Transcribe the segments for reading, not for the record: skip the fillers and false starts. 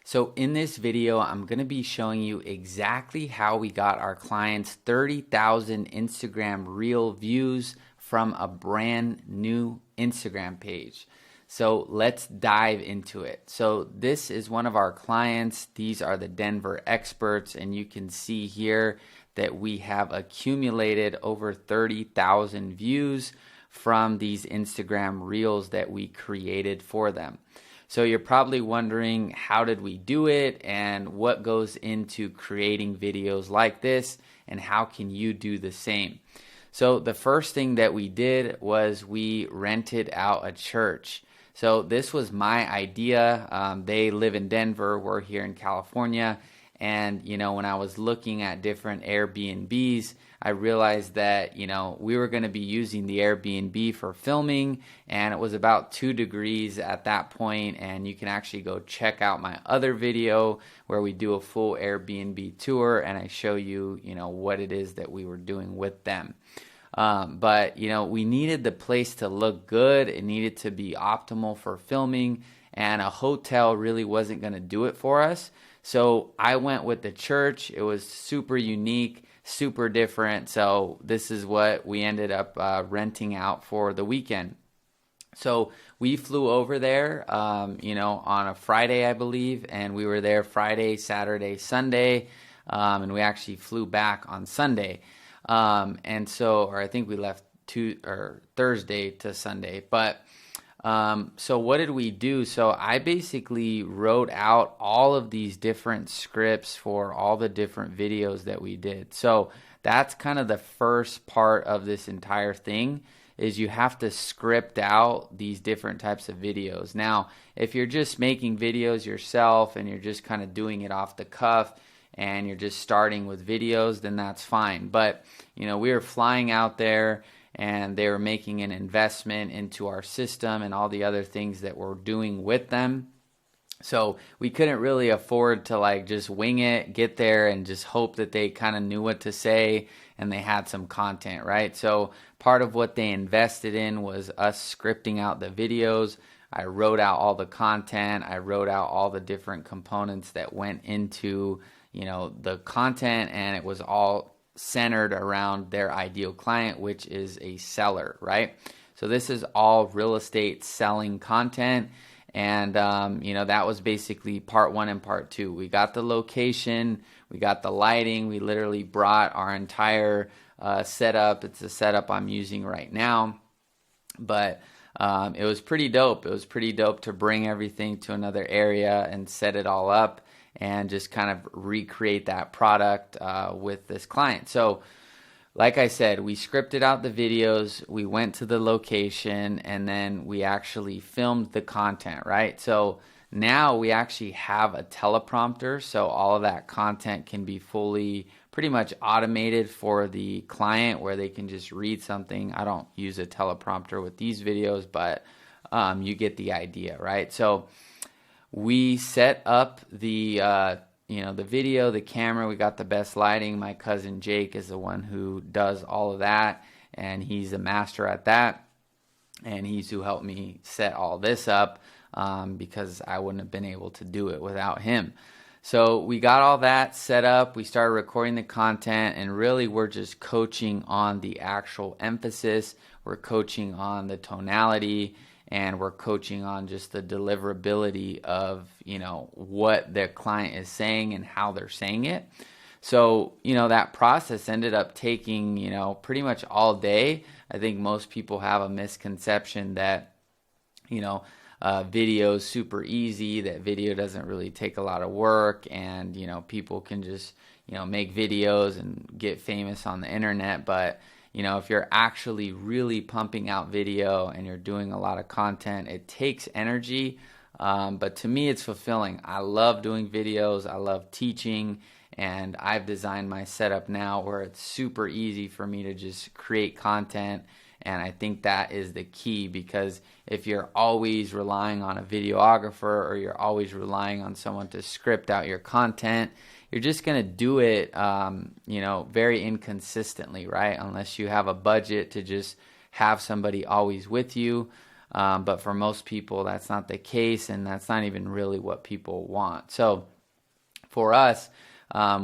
So in this video, I'm going to be showing you exactly how we got our clients 30,000 Instagram Reel views from a brand new Instagram page. So let's dive into it. So this is one of our clients. These are the Denver experts, and you can see here that we have accumulated over 30,000 views from these Instagram Reels that we created for them. So you're probably wondering, how did we do it and what goes into creating videos like this and how can you do the same? So the first thing that we did was we rented out a church. So this was my idea. They live in Denver, we're here in California. And, when I was looking at different Airbnbs, I realized that, we were going to be using the Airbnb for filming, and it was about 2 degrees at that point. And you can actually go check out my other video where we do a full Airbnb tour and I show you, what it is that we were doing with them. But we needed the place to look good. It needed to be optimal for filming, and a hotel really wasn't going to do it for us. So I went with the church. It was super unique, super different. So this is what we ended up renting out for the weekend. So we flew over there, on a Friday, I believe, and we were there Friday, Saturday, Sunday, and we actually flew back on Sunday. Or I think we left Thursday to Sunday. But so what did we do? So I basically wrote out all of these different scripts for all the different videos that we did. So that's kind of the first part of this entire thing, is you have to script out these different types of videos. Now, if you're just making videos yourself and you're just kind of doing it off the cuff and you're just starting with videos, then that's fine. But, we were flying out there and they were making an investment into our system and all the other things that we're doing with them. So we couldn't really afford to just wing it, get there and just hope that they kind of knew what to say and they had some content, right? So part of what they invested in was us scripting out the videos. I wrote out all the content. I wrote out all the different components that went into, the content, and it was all centered around their ideal client, which is a seller, right? So this is all real estate selling content. And, that was basically part 1 and part 2. We got the location, we got the lighting, we literally brought our entire setup. It's the setup I'm using right now. But it was pretty dope. It was pretty dope to bring everything to another area and set it all up and just kind of recreate that product with this client. So like I said, we scripted out the videos, we went to the location, and then we actually filmed the content, right? So now we actually have a teleprompter, so all of that content can be fully pretty much automated for the client where they can just read something. I don't use a teleprompter with these videos, but you get the idea, right? So we set up the the video, the camera. We got the best lighting. My cousin Jake is the one who does all of that, and he's a master at that. And he's who helped me set all this up because I wouldn't have been able to do it without him. So we got all that set up. We started recording the content, and really we're just coaching on the actual emphasis. We're coaching on the tonality, and we're coaching on just the deliverability of, what their client is saying and how they're saying it. So, that process ended up taking, pretty much all day. I think most people have a misconception that, video is super easy, that video doesn't really take a lot of work, and, people can just, make videos and get famous on the internet. But if you're actually really pumping out video and you're doing a lot of content, it takes energy. But to me, it's fulfilling. I love doing videos. I love teaching. And I've designed my setup now where it's super easy for me to just create content. And I think that is the key, because if you're always relying on a videographer or you're always relying on someone to script out your content, you're just going to do it, very inconsistently, right? Unless you have a budget to just have somebody always with you. But for most people, that's not the case, and that's not even really what people want. So for us,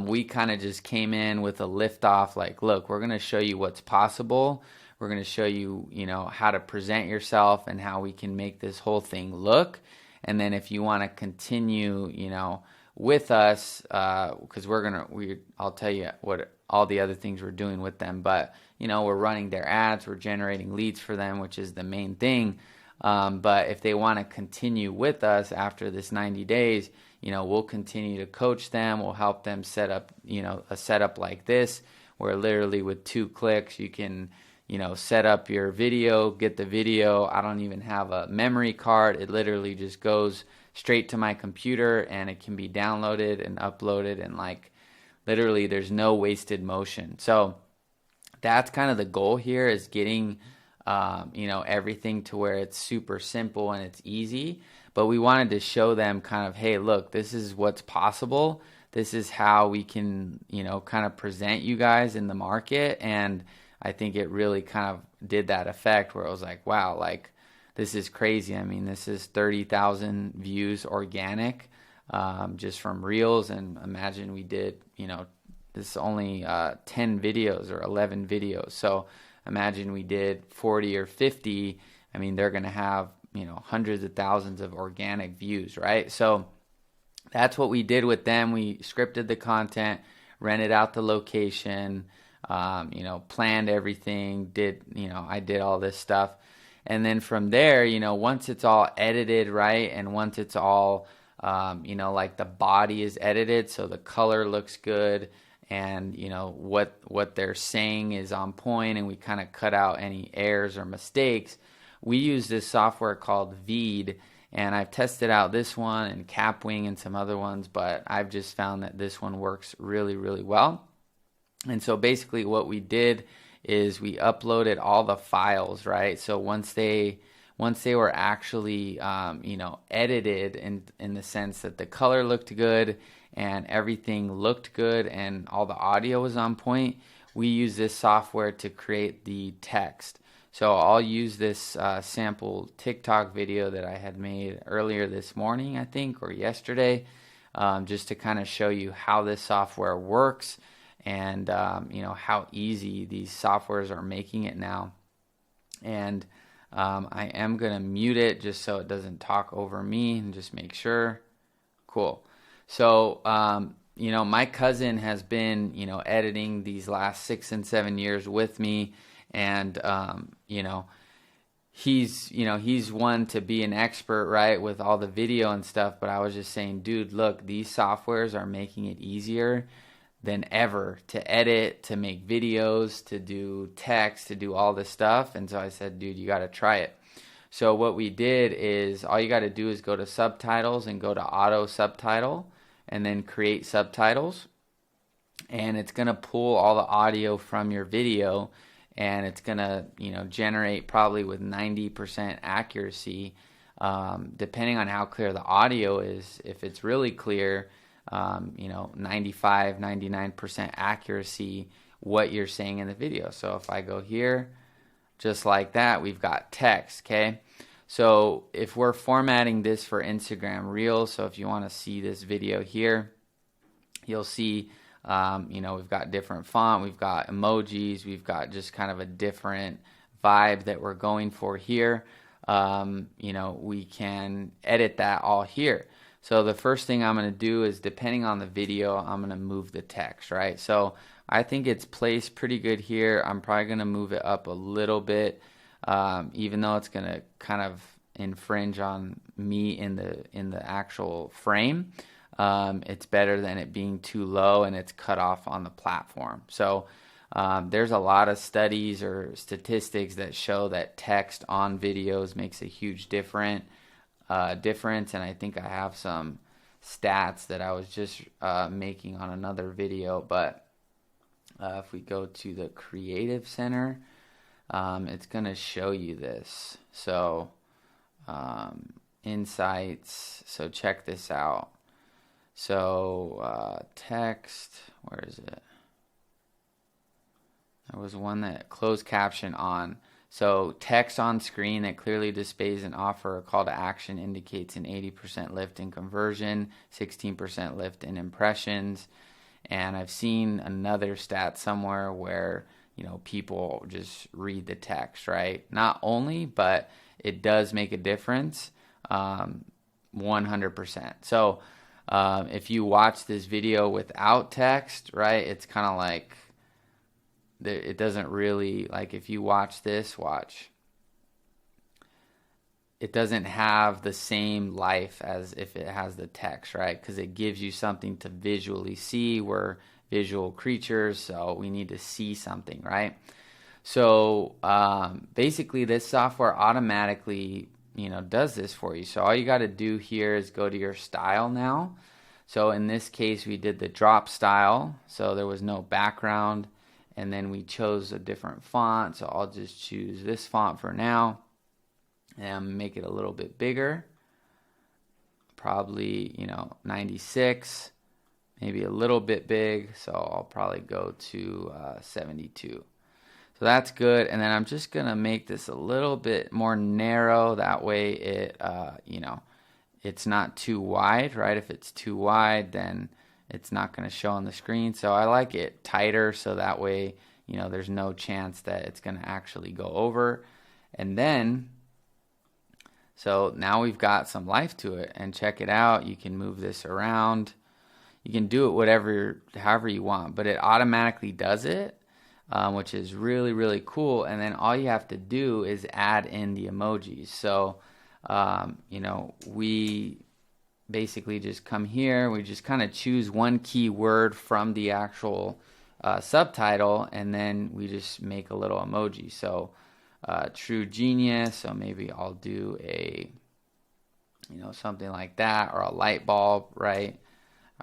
we kind of just came in with a lift off, like, look, we're going to show you what's possible. We're going to show you, how to present yourself and how we can make this whole thing look. And then if you want to continue, with us, because I'll tell you what all the other things we're doing with them, but we're running their ads, we're generating leads for them, which is the main thing. But if they want to continue with us after this 90 days, we'll continue to coach them. We'll help them set up, a setup like this, where literally with 2 clicks, you can, set up your video, get the video. I don't even have a memory card. It literally just goes straight to my computer, and it can be downloaded and uploaded, and like literally there's no wasted motion. So that's kind of the goal here, is getting everything to where it's super simple and it's easy. But we wanted to show them kind of, hey, look, this is what's possible. This is how we can, kind of present you guys in the market. And I think it really kind of did that effect where it was like, wow, like this is crazy. I mean, this is 30,000 views organic, just from Reels. And imagine we did, this is only 10 videos or 11 videos. So imagine we did 40 or 50. I mean, they're going to have, hundreds of thousands of organic views, right? So that's what we did with them. We scripted the content, rented out the location, planned everything, I did all this stuff. And then from there, once it's all edited, right, and once it's all, like the body is edited, so the color looks good, and, what they're saying is on point, and we kind of cut out any errors or mistakes, we use this software called Veed, and I've tested out this one and Capwing and some other ones, but I've just found that this one works really, really well. And so basically what we did is we uploaded all the files, right? So once they were actually, edited in the sense that the color looked good and everything looked good and all the audio was on point, we use this software to create the text. So I'll use this sample TikTok video that I had made earlier this morning, I think, or yesterday, just to kind of show you how this software works and, how easy these softwares are making it now. And I am going to mute it just so it doesn't talk over me and just make sure. Cool. So, my cousin has been, editing these last 6 and 7 years with me. And, he's one to be an expert, right, with all the video and stuff. But I was just saying, dude, look, these softwares are making it easier than ever to edit, to make videos, to do text, to do all this stuff. And so I said, dude, you got to try it. So what we did is all you got to do is go to subtitles and go to auto subtitle and then create subtitles. And it's going to pull all the audio from your video, and it's going to, generate probably with 90% accuracy, depending on how clear the audio is. If it's really clear, 95, 99% accuracy, what you're saying in the video. So if I go here, just like that, we've got text, okay? So if we're formatting this for Instagram Reels, so if you want to see this video here, you'll see, we've got different font, we've got emojis, we've got just kind of a different vibe that we're going for here. We can edit that all here. So the first thing I'm going to do is, depending on the video, I'm going to move the text, right? So I think it's placed pretty good here. I'm probably going to move it up a little bit, even though it's going to kind of infringe on me in the actual frame. It's better than it being too low and it's cut off on the platform. So there's a lot of studies or statistics that show that text on videos makes a huge difference. And I think I have some stats that I was just making on another video. But if we go to the Creative Center, it's going to show you this. So insights. So check this out. So text, where is it? There was one that closed caption on. So text on screen that clearly displays an offer or call to action indicates an 80% lift in conversion, 16% lift in impressions. And I've seen another stat somewhere where, people just read the text, right? Not only, but it does make a difference, 100%. So if you watch this video without text, right, it's kind of like, it doesn't really, like if you watch this, it doesn't have the same life as if it has the text, right? Because it gives you something to visually see. We're visual creatures, so we need to see something, right? So basically this software automatically, does this for you. So all you got to do here is go to your style now. So in this case, we did the drop style, so there was no background. And then we chose a different font, so I'll just choose this font for now and make it a little bit bigger, probably 96, maybe a little bit big, so I'll probably go to 72. So that's good. And then I'm just gonna make this a little bit more narrow, that way it it's not too wide, right? If it's too wide, then it's not going to show on the screen. So I like it tighter, so that way, there's no chance that it's going to actually go over. And then, so now we've got some life to it. And check it out. You can move this around. You can do it however you want, but it automatically does it, which is really, really cool. And then all you have to do is add in the emojis. So, we basically just come here, we just kind of choose one keyword from the actual subtitle, and then we just make a little emoji. So true genius, so maybe I'll do a something like that, or a light bulb, right?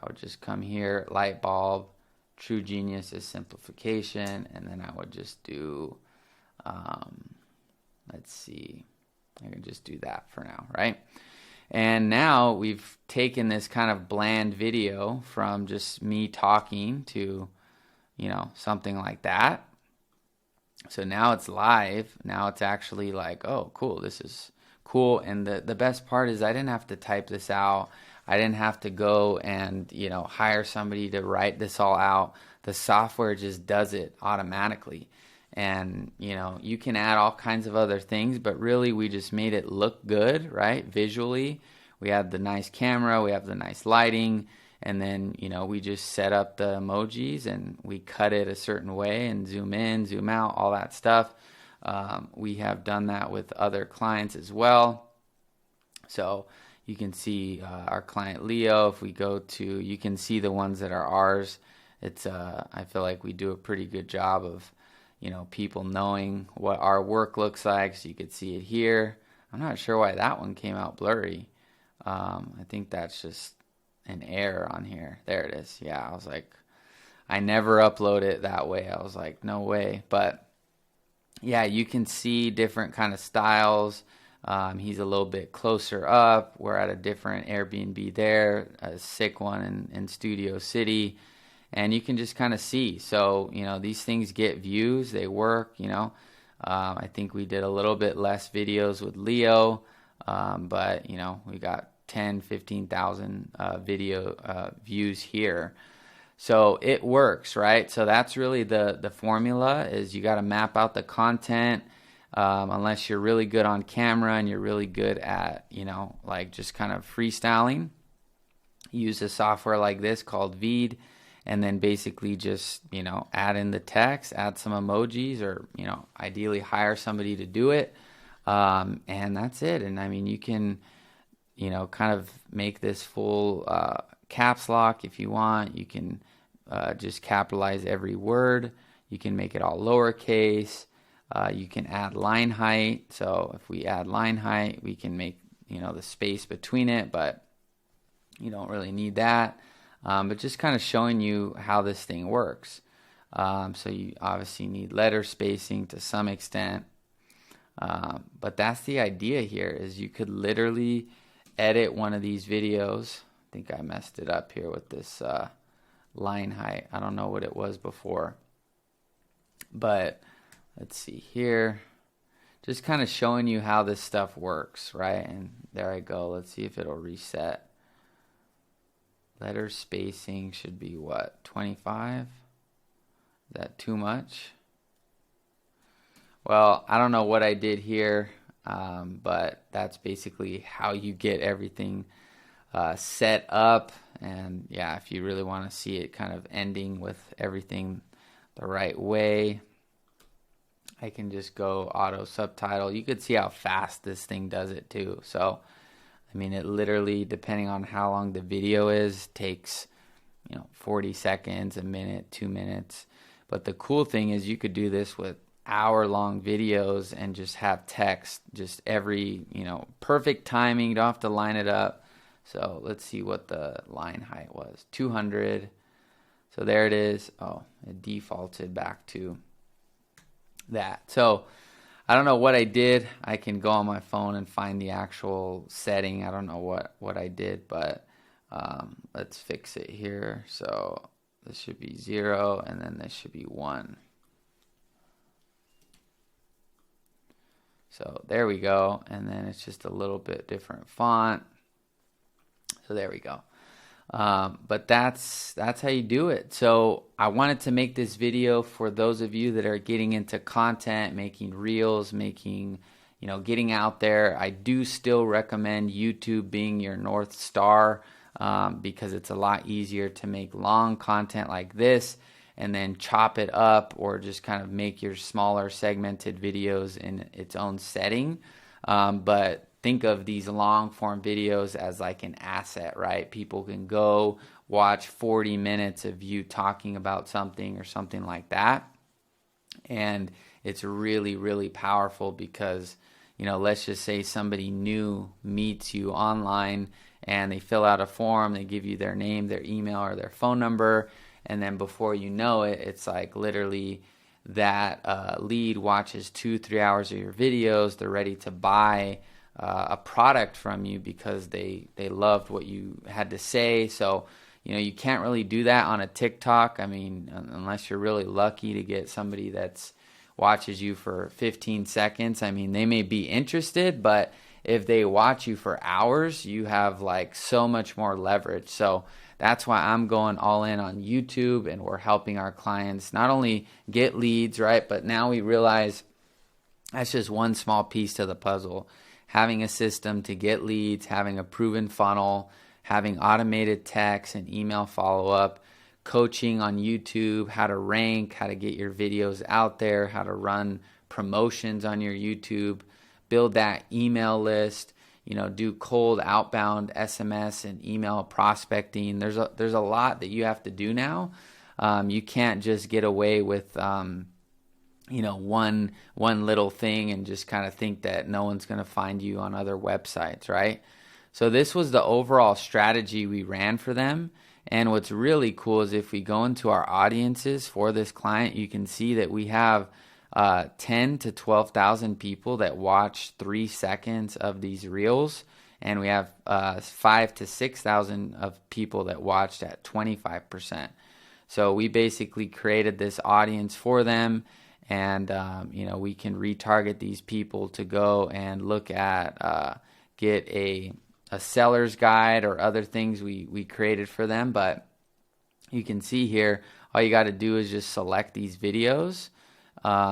I would just come here, light bulb, true genius is simplification, and then I would just do let's see, I can just do that for now, right? And now we've taken this kind of bland video from just me talking to, something like that. So now it's live. Now it's actually like, oh, cool, this is cool. And the best part is I didn't have to type this out. I didn't have to go and, hire somebody to write this all out. The software just does it automatically. And, you can add all kinds of other things, but really we just made it look good, right? Visually, we have the nice camera, we have the nice lighting, and then, we just set up the emojis and we cut it a certain way and zoom in, zoom out, all that stuff. We have done that with other clients as well. So you can see our client Leo. If we go to, you can see the ones that are ours. It's I feel like we do a pretty good job of people knowing what our work looks like. So you could see it here. I'm not sure why that one came out blurry. I think that's just an error on here. There it is. Yeah, I was like, I never upload it that way. I was like, no way. But yeah, you can see different kind of styles. He's a little bit closer up. We're at a different Airbnb there, a sick one in Studio City. And you can just kind of see. So, these things get views. They work, I think we did a little bit less videos with Leo. But, we got 10, 15,000 video views here. So it works, right? So that's really the formula, is you got to map out the content. Unless you're really good on camera and you're really good at, like just kind of freestyling. Use a software like this called Veed. And then basically just, add in the text, add some emojis, or, ideally hire somebody to do it. And that's it. And I mean, you can, kind of make this full caps lock if you want. You can just capitalize every word. You can make it all lowercase. You can add line height. So if we add line height, we can make, the space between it, but you don't really need that. But just kind of showing you how this thing works. So you obviously need letter spacing to some extent. But that's the idea here, is you could literally edit one of these videos. I think I messed it up here with this line height. I don't know what it was before. But let's see here. just kind of showing you how this stuff works, right? And there I go. Let's see if it'll reset. Letter spacing should be what, 25? Is that too much? Well, I don't know what I did here, but that's basically how you get everything set up. And yeah, if you really want to see it kind of ending with everything the right way, I can just go auto subtitle. You could see how fast this thing does it too. So, I mean, it literally, depending on how long the video is, takes, 40 seconds, a minute, 2 minutes. But the cool thing is you could do this with hour-long videos and just have text, just every, perfect timing. You don't have to line it up. So let's see what the line height was, 200. So there it is. Oh, it defaulted back to that. So I don't know what I did. I can go on my phone and find the actual setting. I don't know what I did, but let's fix it here. So this should be 0, and then this should be 1. So there we go. And then it's just a little bit different font. So there we go. But that's how you do it. So I wanted to make this video for those of you that are getting into content, making reels, getting out there. I do still recommend YouTube being your North Star, because it's a lot easier to make long content like this and then chop it up, or just kind of make your smaller segmented videos in its own setting. But think of these long form videos as like an asset, right? People can go watch 40 minutes of you talking about something or something like that. And it's really, really powerful because, let's just say somebody new meets you online and they fill out a form, they give you their name, their email, or their phone number. And then before you know it, it's like literally that lead watches 2-3 hours of your videos. They're ready to buy a product from you because they loved what you had to say. So, you can't really do that on a TikTok. I mean, unless you're really lucky to get somebody that's watches you for 15 seconds. I mean, they may be interested, but if they watch you for hours, you have like so much more leverage. So that's why I'm going all in on YouTube, and we're helping our clients not only get leads, right, but now we realize that's just one small piece to the puzzle. Having a system to get leads, having a proven funnel, having automated text and email follow-up, coaching on YouTube, how to rank, how to get your videos out there, how to run promotions on your YouTube, build that email list, do cold outbound SMS and email prospecting. There's a lot that you have to do now. You can't just get away with one little thing and just kind of think that no one's going to find you on other websites, right? So this was the overall strategy we ran for them. And what's really cool is if we go into our audiences for this client, you can see that we have 10 to 12,000 people that watch 3 seconds of these reels, and we have 5 to 6,000 of people that watched at 25%. So we basically created this audience for them, and we can retarget these people to go and look at get a seller's guide or other things we created for them. But you can see here, all you got to do is just select these videos.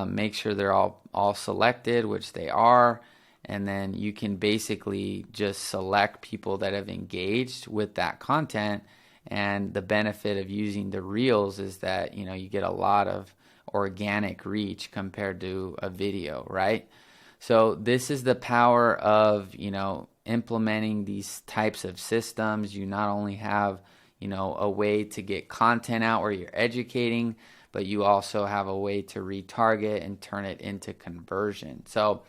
Make sure they're all selected, which they are, and then you can basically just select people that have engaged with that content. And the benefit of using the reels is that you get a lot of organic reach compared to a video, right? So this is the power of implementing these types of systems. You not only have a way to get content out where you're educating, but you also have a way to retarget and turn it into conversion. So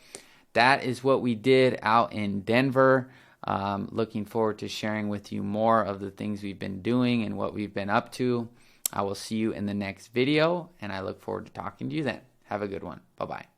that is what we did out in Denver. Looking forward to sharing with you more of the things we've been doing and what we've been up to. I will see you in the next video, and I look forward to talking to you then. Have a good one. Bye-bye.